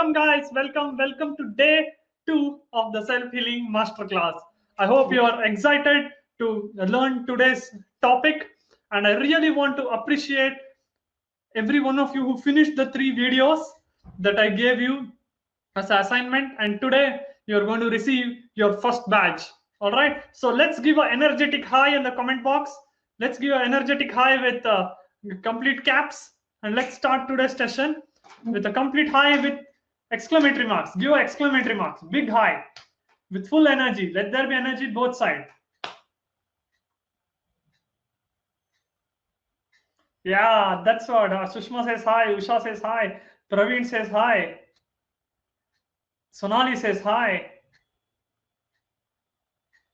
welcome guys. Welcome to day 2 of the self-healing masterclass. I hope you are excited to learn today's topic, and I really want to appreciate every one of you who finished the 3 videos that I gave you as an assignment, and today you're going to receive your first badge. All right, so let's give an energetic hi in the comment box. Let's give an energetic hi with complete caps, and let's start today's session with a complete hi with exclamatory marks. Give exclamatory marks, big hi with full energy. Let there be energy both sides. Yeah, that's what Sushma says hi, Usha says hi, Praveen says hi, Sonali says hi,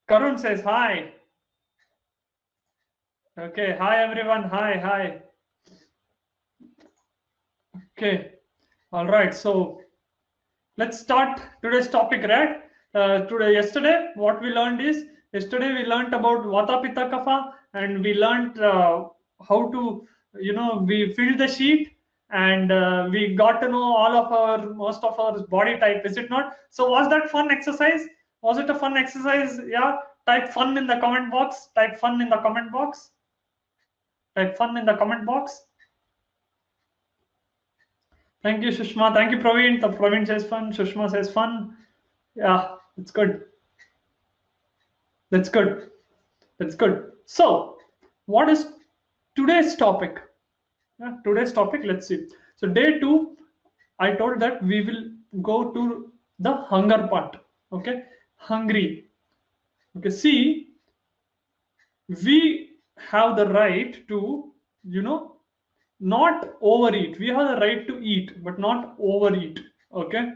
Karun says hi. Okay, hi everyone. Hi. Okay, all right. So let's start today's topic, right? Yesterday, what we learned is yesterday we learned about Vata Pitta Kapha, and we learned how to, we filled the sheet, and we got to know most of our body type. Is it not? So was that fun exercise? Was it a fun exercise? Yeah. Type fun in the comment box. Type fun in the comment box. Type fun in the comment box. Thank you, Sushma. Thank you, Praveen. The Praveen says fun. Sushma says fun. Yeah, it's good. That's good. That's good. So, what is today's topic? Yeah, today's topic, let's see. So, day 2, I told that we will go to the hunger part. Okay, hungry. Okay, see, we have the right to, not overeat. We have the right to eat, but not overeat. Okay,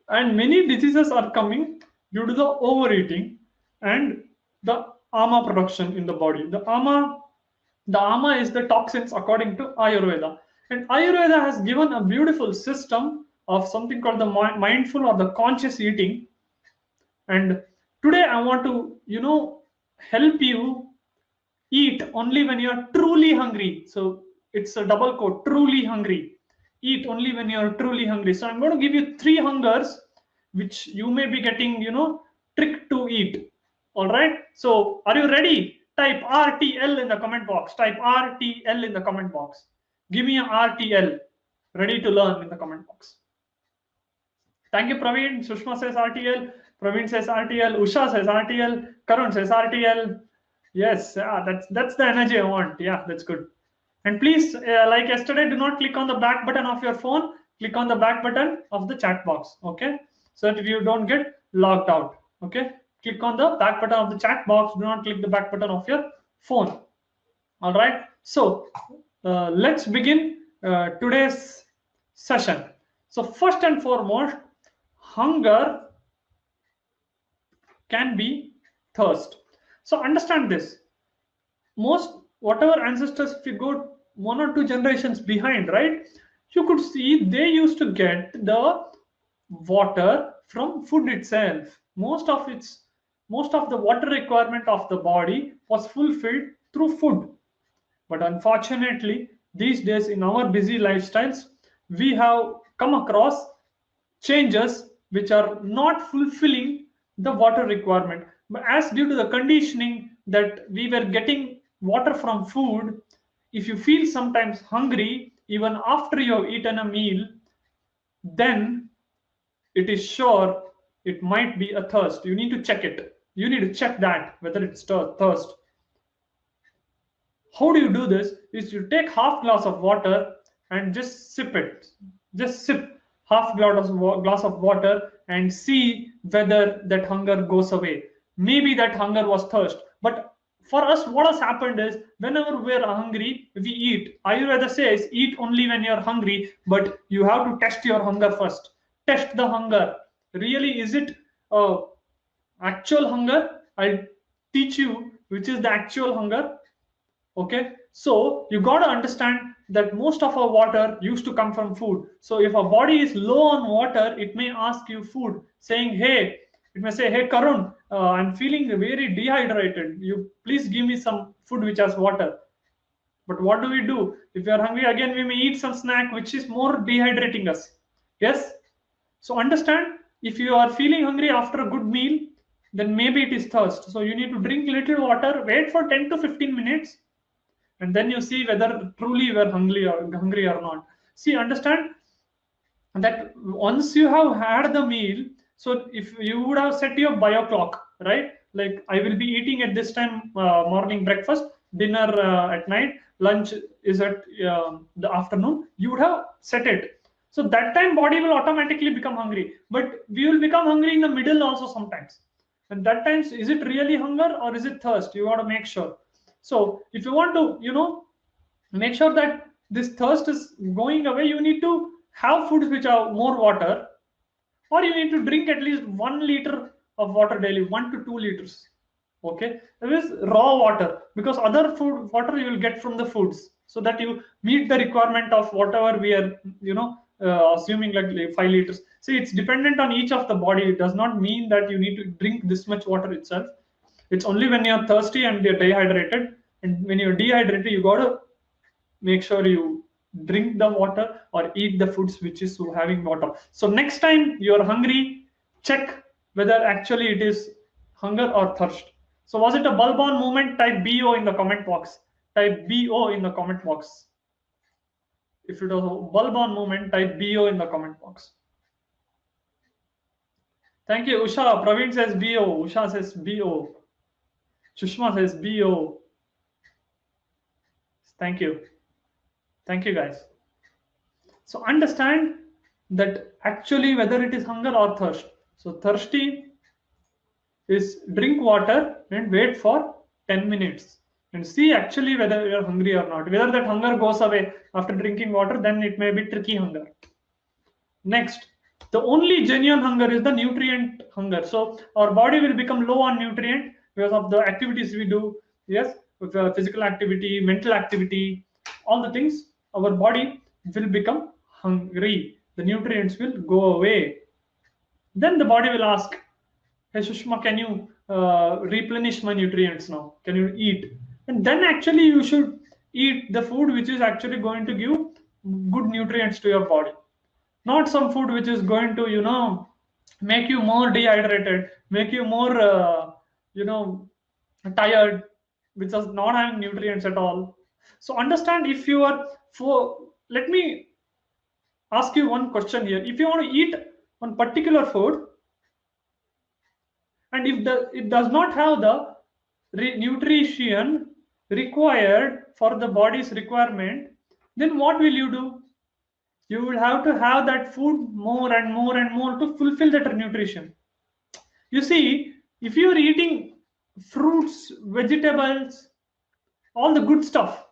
and many diseases are coming due to the overeating and the ama production in the body. The ama is the toxins according to Ayurveda, and Ayurveda has given a beautiful system of something called the mindful or the conscious eating. And today I want to help you eat only when you're truly hungry. So it's a double quote, truly hungry. Eat only when you're truly hungry. So I'm going to give you 3 hungers which you may be getting, tricked to eat. All right. So are you ready? Type RTL in the comment box. Type RTL in the comment box. Give me a RTL. Ready to learn in the comment box. Thank you, Praveen. Sushma says RTL. Praveen says RTL. Usha says RTL. Karun says RTL. Yes, that's the energy I want. Yeah, that's good. And please, like yesterday, do not click on the back button of your phone. Click on the back button of the chat box. Okay, so that you don't get logged out. Okay, click on the back button of the chat box. Do not click the back button of your phone. All right. So let's begin today's session. So first and foremost, hunger can be thirst. So understand this. Most whatever ancestors, if you go 1 or 2 generations behind, right, you could see they used to get the water from food itself. Most of the water requirement of the body was fulfilled through food. But unfortunately, these days in our busy lifestyles, we have come across changes which are not fulfilling the water requirement. But as due to the conditioning that we were getting water from food, if you feel sometimes hungry, even after you have eaten a meal, then it is sure it might be a thirst. You need to check it. You need to check that whether it's thirst. How do you do this? Is you take half glass of water and just sip it. Just sip half glass of water and see whether that hunger goes away. Maybe that hunger was thirst. But for us, what has happened is whenever we're hungry, we eat. Ayurveda says eat only when you're hungry, but you have to test your hunger first. Test the hunger. Really, is it actual hunger? I'll teach you which is the actual hunger. Okay, so you got to understand that most of our water used to come from food. So if a body is low on water, it may ask you food, saying, hey, it may say, hey Karun, I'm feeling very dehydrated, you please give me some food which has water. But what do? If we are hungry again, we may eat some snack which is more dehydrating us. Yes, So understand, if you are feeling hungry after a good meal, then maybe it is thirst. So you need to drink little water, wait for 10 to 15 minutes, and then you see whether truly you are hungry or not. See, understand that once you have had the meal, so if you would have set your bio clock, right? Like I will be eating at this time, morning breakfast, dinner at night, lunch is at the afternoon. You would have set it. So that time body will automatically become hungry. But we will become hungry in the middle also sometimes. And that times, is it really hunger or is it thirst? You got to make sure. So if you want to, make sure that this thirst is going away, you need to have foods which are more water, or you need to drink at least 1 liter of water daily, 1 to 2 liters. Okay, there is raw water, because other food water you will get from the foods, so that you meet the requirement of whatever we are, assuming like 5 liters. See, it's dependent on each of the body. It does not mean that you need to drink this much water itself. It's only when you're thirsty and you're dehydrated, and when you're dehydrated, you gotta make sure you drink the water or eat the foods which is having water. So next time you're hungry, check whether actually it is hunger or thirst. So was it a bulb on movement? Type BO in the comment box. Type BO in the comment box. If it was a bulb on movement, type BO in the comment box. Thank you, Usha. Praveen says BO. Usha says BO. Sushma says BO. Thank you. Thank you, guys. So understand that actually whether it is hunger or thirst. So thirsty is drink water and wait for 10 minutes and see actually whether you're hungry or not. Whether that hunger goes away after drinking water, then it may be tricky hunger. Next, the only genuine hunger is the nutrient hunger. So our body will become low on nutrient because of the activities we do. Yes, with physical activity, mental activity, all the things, our body will become hungry. The nutrients will go away. Then the body will ask, hey Sushma, can you replenish my nutrients now? Can you eat? And then actually you should eat the food which is actually going to give good nutrients to your body, not some food which is going to make you more dehydrated, make you more tired, which is not having nutrients at all. So understand, if you are for let me ask you one question here. If you want to eat one particular food, and if it does not have the nutrition required for the body's requirement, then what will you do? You will have to have that food more and more and more to fulfill that nutrition. You see, if you're eating fruits, vegetables, all the good stuff,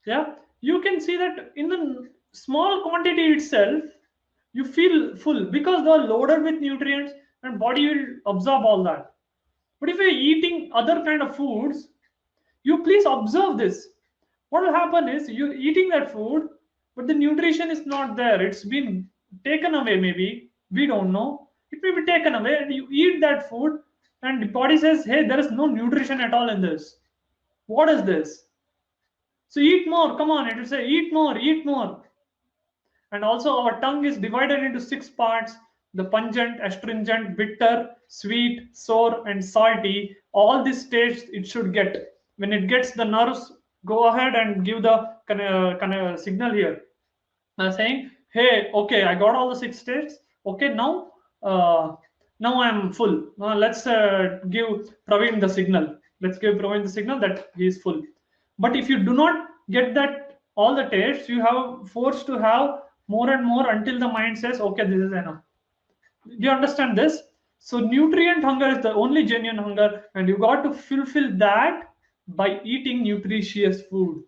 yeah, you can see that in the small quantity itself, you feel full because they are loaded with nutrients and body will absorb all that. But if you're eating other kind of foods, you please observe this. What will happen is you're eating that food, but the nutrition is not there. It's been taken away, maybe. We don't know. It may be taken away, and you eat that food, and the body says, hey, there is no nutrition at all in this. What is this? So eat more. Come on, it will say, eat more, eat more. And also, our tongue is divided into 6 parts: the pungent, astringent, bitter, sweet, sour, and salty. All these states it should get. When it gets, the nerves go ahead and give the kind of signal here, saying, hey, okay, I got all the 6 states. Okay, now I'm full. Let's give Praveen the signal. Let's give Praveen the signal that he is full. But if you do not get that all the tastes, you have forced to have more and more until the mind says, okay, this is enough. Do you understand this? So nutrient hunger is the only genuine hunger, and you got to fulfill that by eating nutritious food.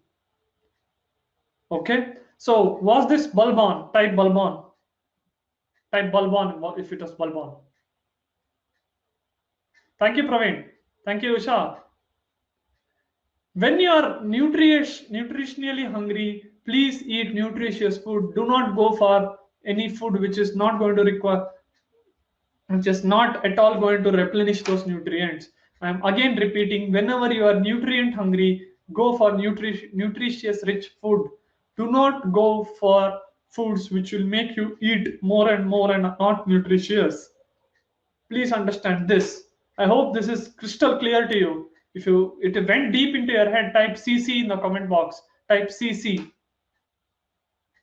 Okay, so was this bulb on? Type bulb on. Type bulb on if it was bulb on. Thank you, Praveen. Thank you, Usha. When you are nutritionally hungry, please eat nutritious food. Do not go for any food which is not going to require, which is not at all going to replenish those nutrients. I am again repeating, whenever you are nutrient hungry, go for nutritious rich food. Do not go for foods which will make you eat more and more and not nutritious. Please understand this. I hope this is crystal clear to you. If it went deep into your head, type CC in the comment box. Type CC.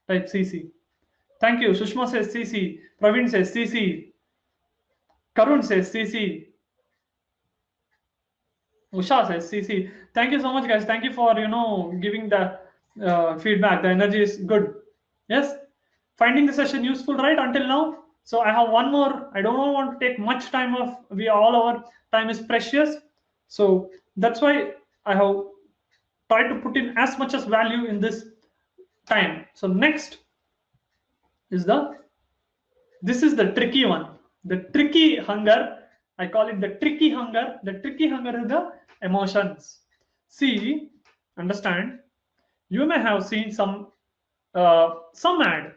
Type CC. Thank you. Sushma says CC. Praveen says CC. Karun says CC. Usha says CC. Thank you so much, guys. Thank you for giving the feedback. The energy is good. Yes. Finding the session useful, right? Until now. So I have one more. I don't want to take much time off. All our time is precious. So that's why I have tried to put in as much as value in this time. So next is this is the tricky one. The tricky hunger. I call it the tricky hunger. The tricky hunger is the emotions. See, understand. You may have seen some ad,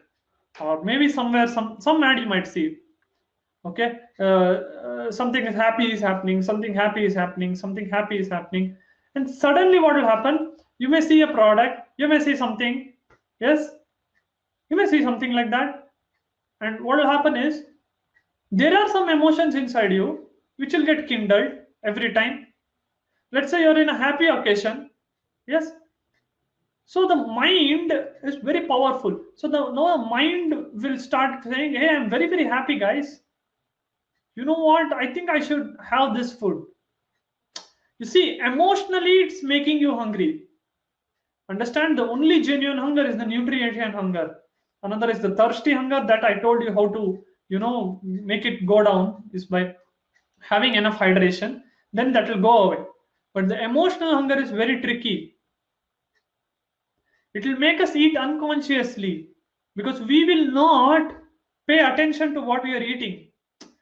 or maybe somewhere some ad you might see. Okay, something is happy is happening. Something happy is happening. Something happy is happening, and suddenly what will happen? You may see a product. You may see something. Yes, you may see something like that, and what will happen is there are some emotions inside you which will get kindled every time. Let's say you're in a happy occasion. Yes. So the mind is very powerful. So the mind will start saying, hey, I'm very, very happy, guys. You know what? I think I should have this food. You see, emotionally, it's making you hungry. Understand, the only genuine hunger is the nutrition hunger. Another is the thirsty hunger that I told you how to, make it go down is by having enough hydration. Then that will go away. But the emotional hunger is very tricky. It will make us eat unconsciously because we will not pay attention to what we are eating.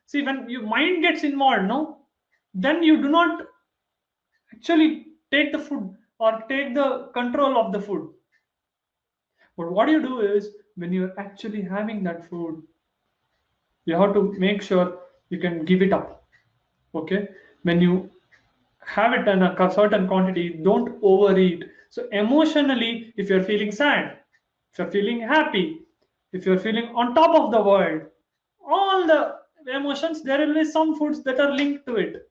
See, when your mind gets involved, then you do not actually take the food or take the control of the food. But what you do is when you're actually having that food, you have to make sure you can give it up. Okay, when you have it in a certain quantity, don't overeat. So emotionally, if you're feeling sad, if you're feeling happy, if you're feeling on top of the world, all the emotions, there will be some foods that are linked to it.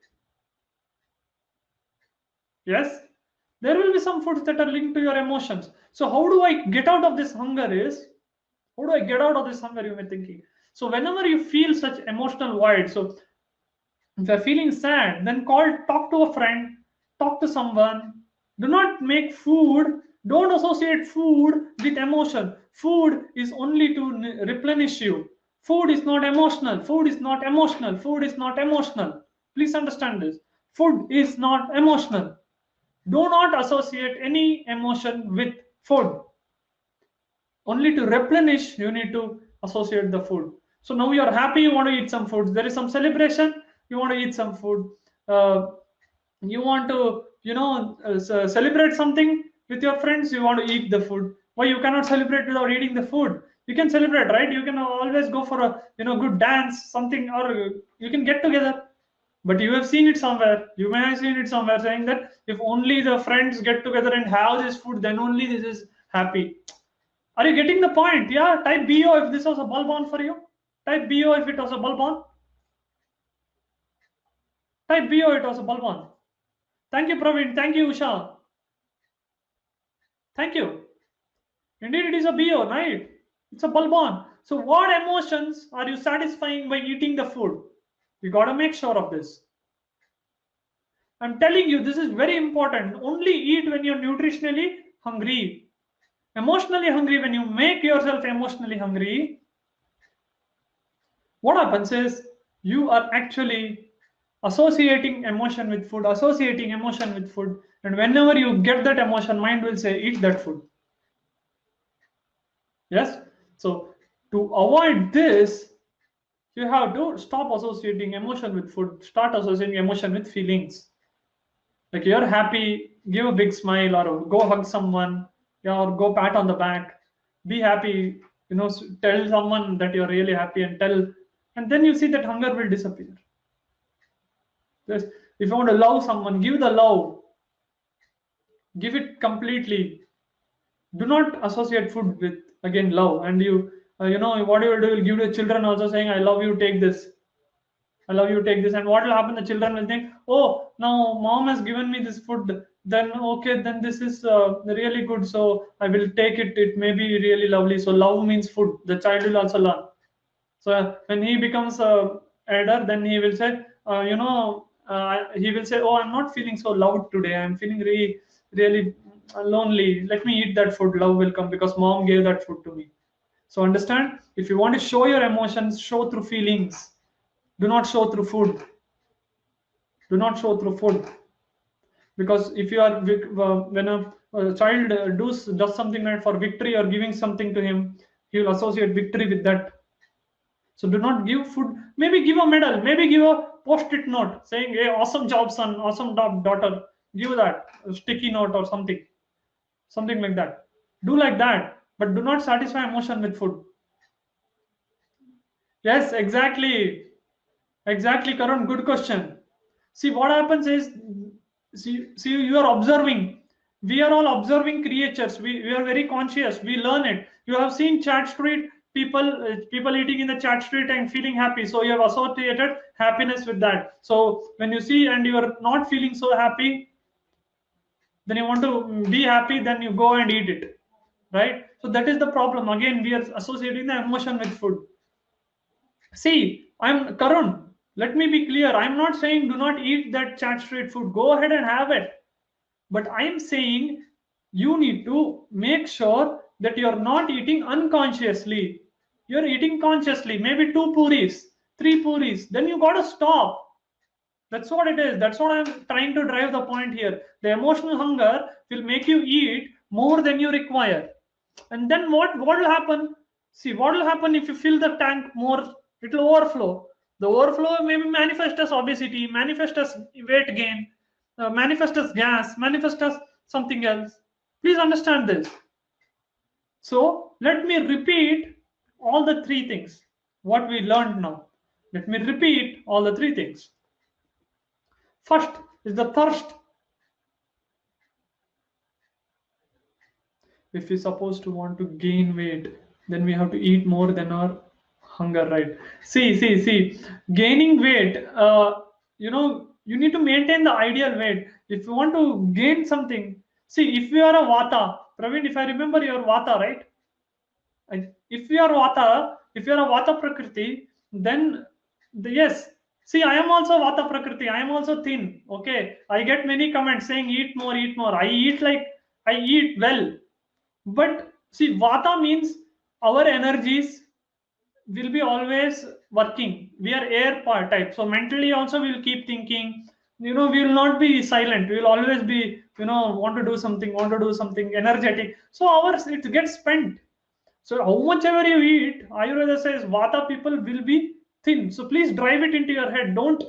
Yes, there will be some foods that are linked to your emotions. So how do I get out of this hunger is, how do I get out of this hunger, you may be thinking. So whenever you feel such emotional void, so if you're feeling sad, then talk to a friend, talk to someone. Do not make food, don't associate food with emotion. Food is only to replenish you. Food is not emotional. Food is not emotional. Food is not emotional. Please understand this. Food is not emotional. Do not associate any emotion with food. Only to replenish, you need to associate the food. So now you're happy, you want to eat some food. There is some celebration, you want to eat some food. You want to, celebrate something with your friends, you want to eat the food. Why you cannot celebrate without eating the food? You can celebrate, right? You can always go for a good dance, something, or you can get together. But you have seen it somewhere. You may have seen it somewhere saying that if only the friends get together and have this food, then only this is happy. Are you getting the point? Yeah, type BO if this was a bulb on for you. Type BO if it was a bulb on. Type BO it was a bulb on. Thank you, Praveen. Thank you, Usha. Thank you. Indeed, it is a BO, right? It's a bulb on. So what emotions are you satisfying by eating the food? You got to make sure of this. I'm telling you, this is very important. Only eat when you're nutritionally hungry. Emotionally hungry, when you make yourself emotionally hungry, what happens is you are actually associating emotion with food, and whenever you get that emotion, mind will say, eat that food. Yes? So to avoid this, you have to stop associating emotion with food, start associating emotion with feelings. Like you're happy, give a big smile, or go hug someone, or go pat on the back, be happy, tell someone that you're really happy and then you see that hunger will disappear. Yes. If you want to love someone, give the love, give it completely. Do not associate food with, again, love. And you, what you will do, you will give to children also, saying, I love you, take this. I love you, take this. And what will happen? The children will think, oh, now mom has given me this food. Then, okay, then this is really good. So I will take it. It may be really lovely. So love means food. The child will also learn. So when he becomes a elder, then he will say, he will say, oh, I'm not feeling so loud today. I'm feeling really, really lonely. Let me eat that food. Love will come because mom gave that food to me. So understand, if you want to show your emotions, show through feelings. Do not show through food. Do not show through food. Because if you are when a child does something right for victory or giving something to him, he will associate victory with that. So do not give food. Maybe give a medal. Maybe give a post-it note saying, "Hey, awesome job, son. Awesome job, daughter." Give that a sticky note or something like that. Do like that, but do not satisfy emotion with food. Yes, exactly, Karun. Good question. See, what happens is, see, you are observing. We are all observing creatures. We are very conscious. We learn it. You have seen chat street people eating in the chat street and feeling happy. So you have associated happiness with that. So when you see and you are not feeling so happy, then you want to be happy. Then you go and eat it, right? So that is the problem. Again, we are associating the emotion with food. See, I'm Karun. Let me be clear. I'm not saying do not eat that chat street food. Go ahead and have it. But I'm saying you need to make sure that you're not eating unconsciously. You're eating consciously. Maybe 2 puris, 3 puris. Then you got to stop. That's what it is. That's what I'm trying to drive the point here. The emotional hunger will make you eat more than you require. And then what will happen? See, what will happen if you fill the tank more? It will overflow. The overflow may manifest as obesity, manifest as weight gain, manifest as gas, manifest as something else. Please understand this. So let me repeat all the three things. What we learned now. Let me repeat all the three things. First is the thirst. If we're supposed to want to gain weight, then we have to eat more than our hunger, right? See, gaining weight, you need to maintain the ideal weight. If you want to gain something, see, if you are a vata, Praveen, if I remember, you're vata, right? If you are vata, if you are a vata prakriti, then yes. See, I am also vata prakriti. I am also thin. Okay, I get many comments saying eat more, eat more. I eat well, but see, vata means our energies will be always working. We are air part type, so mentally also we will keep thinking. We will not be silent. We will always be, want to do something energetic. So ours it gets spent. So how much ever you eat, Ayurveda says Vata people will be thin. So please drive it into your head. Don't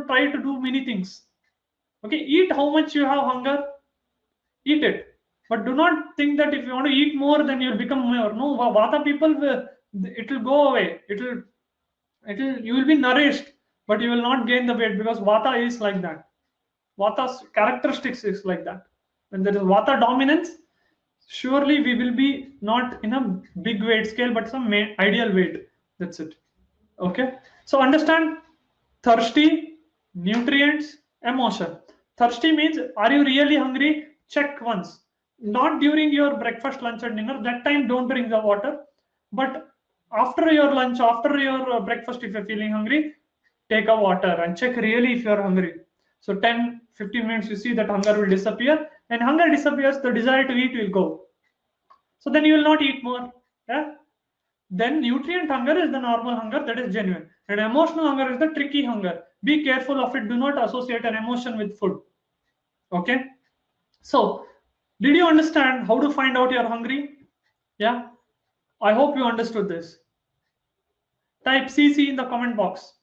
try to do many things. Okay, eat how much you have hunger, eat it. But do not think that if you want to eat more, then you'll become more. No, Vata people it will go away. You will be nourished, but you will not gain the weight because Vata is like that. Vata's characteristics is like that. When there is Vata dominance, surely we will be not in a big weight scale but some ideal weight. That's it. Okay, so understand, thirsty, nutrients, emotion. Thirsty means, are you really hungry? Check once. Not during your breakfast, lunch and dinner, that time don't drink the water, but after your lunch, after your breakfast, if you're feeling hungry, take a water and check really if you're hungry. So 10-15 minutes, you see that hunger will disappear, and hunger disappears, the desire to eat will go. So then you will not eat more. Yeah. Then nutrient hunger is the normal hunger, that is genuine, and emotional hunger is the tricky hunger. Be careful of it. Do not associate an emotion with food. Okay. So did you understand how to find out you're hungry? Yeah, I hope you understood this. Type CC in the comment box.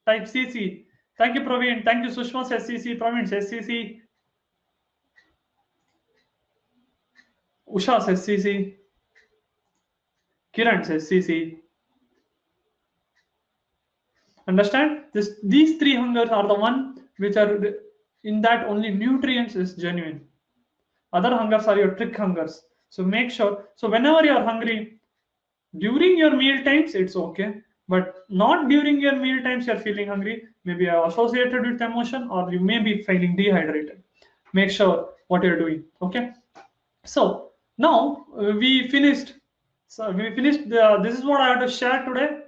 Type CC. Thank you, Praveen. Thank you, Sushma says CC. Praveen says CC. Usha says CC. Kiran says CC. Understand? These three hungers are the one which are in that only nutrients is genuine. Other hungers are your trick hungers. So make sure. So whenever you are hungry, during your meal times, it's okay. But not during your meal times, you're feeling hungry. Maybe you're associated with emotion, or you may be feeling dehydrated. Make sure what you're doing. Okay. So now we finished. So we finished. This is what I have to share today.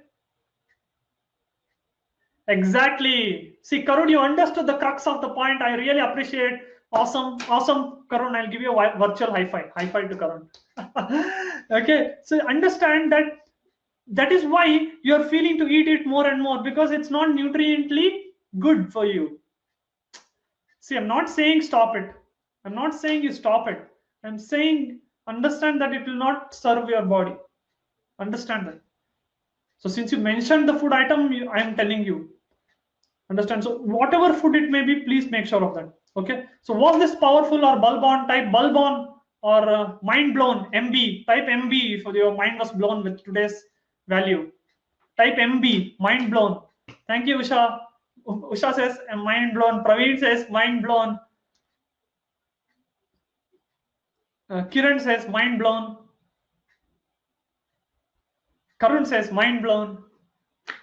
Exactly. See, Karun, you understood the crux of the point. I really appreciate. Awesome, awesome, Karun. I'll give you a virtual high five. High five to Karun. Okay. So understand that that is why you're feeling to eat it more and more, because it's not nutriently good for you. See, I'm not saying stop it. I'm not saying you stop it. I'm saying understand that it will not serve your body. Understand that. So since you mentioned the food item, I am telling you. Understand? So whatever food it may be, please make sure of that. Okay. So was this powerful or bulb on? Type bulb on or mind blown, MB. Type MB if your mind was blown with today's value. Type MB, mind blown. Thank you, Usha. Usha says mind blown. Praveen says mind blown. Kiran says mind blown. Karun says mind blown.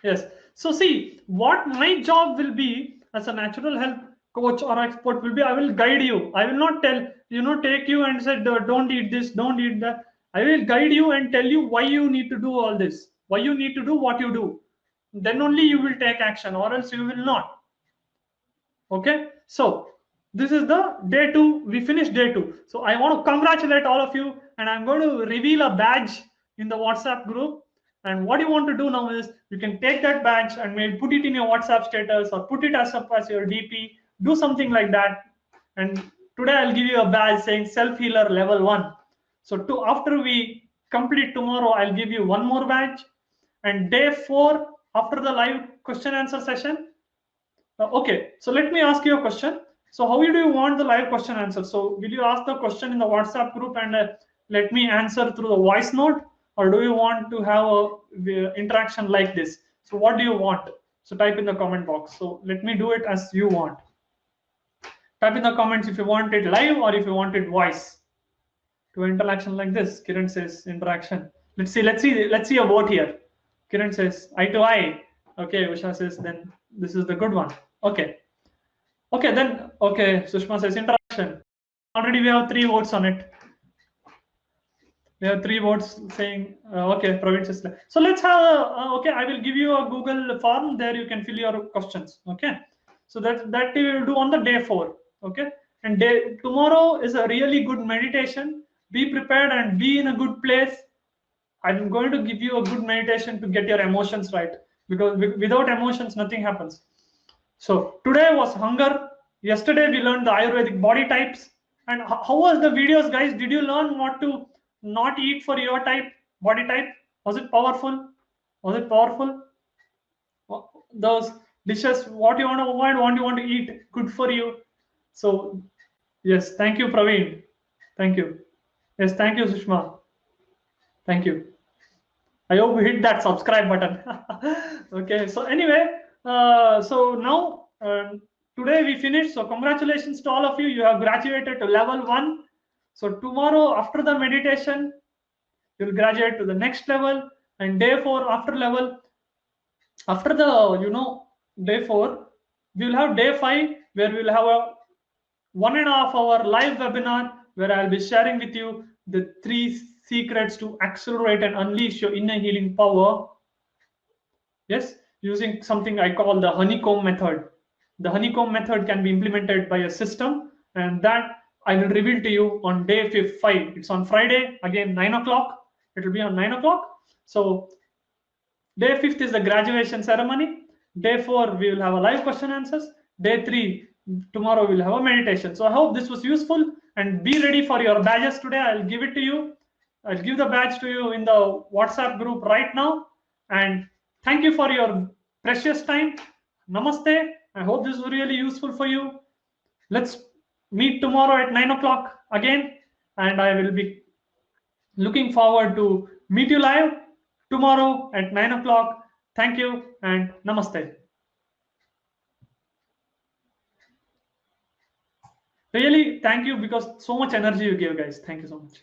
Yes. So see, what my job will be as a natural health coach or expert will be, I will guide you. I will not tell, take you and say, don't eat this, don't eat that. I will guide you and tell you why you need to do all this, why you need to do what you do. Then only you will take action, or else you will not. Okay. So this is the day 2. We finished day 2. So I want to congratulate all of you, and I'm going to reveal a badge in the WhatsApp group. And what you want to do now is you can take that badge and maybe put it in your WhatsApp status or put it as up as your DP. Do something like that. And today I'll give you a badge saying self healer level 1. So after we complete tomorrow, I'll give you one more badge. And day 4, after the live question answer session, okay, so let me ask you a question. So how do you want the live question answer? So will you ask the question in the WhatsApp group and let me answer through the voice note, or do you want to have a interaction like this? So what do you want? So type in the comment box. So let me do it as you want. Type in the comments if you want it live or if you want it voice. To interaction like this. Kiran says interaction. Let's see a vote here. Kiran says eye to eye. Okay, Usha says then this is the good one. Okay. Okay, then, okay, Sushma says interaction. Already we have 3 votes on it. We have 3 votes saying, okay, Praveen says. So let's have, okay, I will give you a Google form. There you can fill your questions. Okay. So that we will do on the day 4. Okay. And tomorrow is a really good meditation. Be prepared and be in a good place. I'm going to give you a good meditation to get your emotions right. Because without emotions, nothing happens. So today was hunger. Yesterday we learned the Ayurvedic body types. And how was the videos, guys? Did you learn what to not eat for your type, body type? Was it powerful? Was it powerful? Those dishes, what you want to avoid, what you want to eat, good for you. So yes, thank you, Praveen. Thank you. Yes, thank you, Sushma. Thank you. I hope you hit that subscribe button. Okay, so anyway, so now today we finished. So congratulations to all of you. You have graduated to level 1. So tomorrow after the meditation, you'll graduate to the next level. And day 4 after the day 4, we will have day 5 where we'll have a 1.5 hour live webinar where I'll be sharing with you the 3 secrets to accelerate and unleash your inner healing power. Yes, using something I call the honeycomb method. The honeycomb method can be implemented by a system, and that I will reveal to you on day 5. It's on Friday, again 9 o'clock. It will be on 9 o'clock. So day 5 is the graduation ceremony. Day 4, we will have a live question answers. Day 3, tomorrow we'll have a meditation. So I hope this was useful, and be ready for your badges today. I'll give it to you. I'll give the badge to you in the WhatsApp group right now. And thank you for your precious time. Namaste. I hope this was really useful for you. Let's meet tomorrow at 9 o'clock again. And I will be looking forward to meet you live tomorrow at 9 o'clock. Thank you and namaste. Really, thank you because so much energy you gave, guys. Thank you so much.